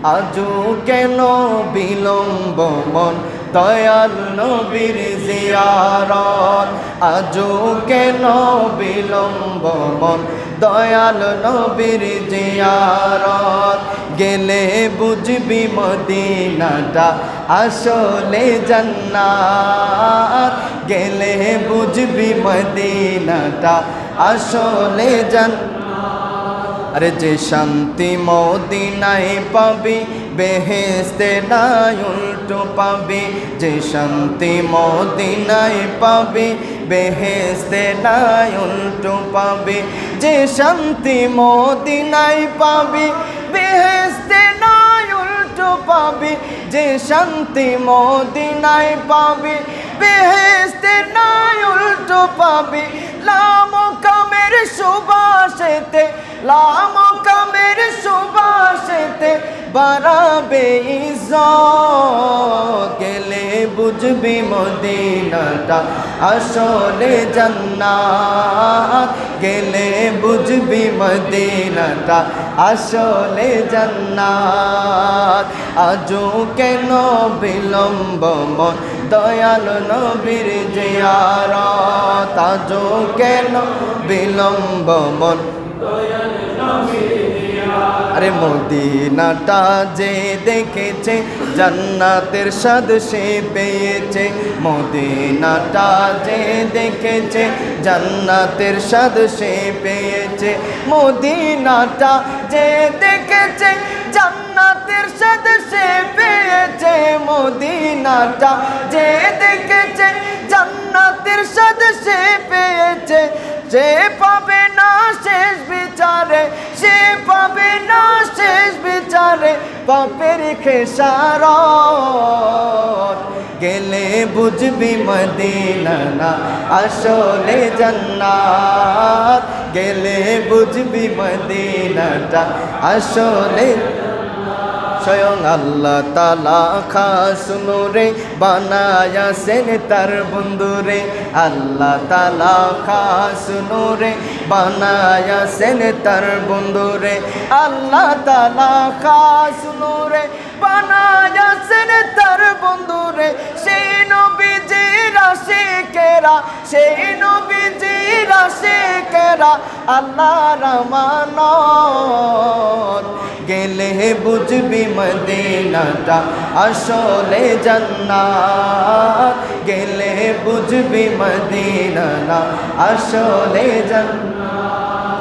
আজও কেন বিলম্ব মন দয়াল নবীর জিয়ারত আজও কেন বিলম্ব মন দয়াল নবীর জিয়ারত গেলে বুঝবি মদিনাটা আসলে জান্নাত গেলে বুঝবি মদিনাটা আসলে জান্নাত আরে যে শান্তি মদিনায় পাবি বেহেশতে নাই উল্টো পাবি যে শান্তি মদিনায় পাবি বেহেশতে নাই উল্টো পাবি যে শান্তি মদিনায় পাবি বেহেশতে নাই উল্টো পাবি যে শান্তি মদিনায় পাবি বেহেশতে নাই উল্টো পাবি লামকামের সুবাসেতে লামকামের সুবাসেতে বাড়াবে ইজ্জত গেলে বুঝবি মদিনাটা আসলে জান্নাত গেলে বুঝবি মদিনাটা আসলে জান্নাত আজও কেন বিলম্ব মন দয়াল নবীর জিয়ারত আজও কেন বিলম্ব মন দয়াল নবীর আরে মদিনাটা যে দেখেছে জান্নাতের স্বাদ সে পেয়েছে মদিনাটা যে দেখেছে জান্নাতের স্বাদ সে পেয়েছে মদিনাটা যে দেখেছে জান্নাতের স্বাদ সে পেয়েছে মদিনাটা যে দেখেছে জান্নাতের স্বাদ সে পেয়েছে সে পাবে না শেষ বিচারে সে পাবে না শেষ বিচারে পাপের খেসারত গেলে বুঝবি মদিনা না আসলে জান্নাত গেলে বুঝবি মদিনাটা আসলে স্বয়ং আল্লাহ তাআলা খাস নূরে বানায়াছেন তার বন্ধুরে আল্লাহ তাআলা খাস নূরে বানায়াছেন তার বন্ধুরে আল্লাহ তাআলা খাস নূরে বানায়াছেন তার বন্ধুরে সেই নবীজির আশিকেরা সেই নবীজির আশিকেরা আল্লাহর আমানত গেলে বুঝবি মদিনাটা আসলে জান্নাত গেলে বুঝবি মদিনা আসলে জান্নাত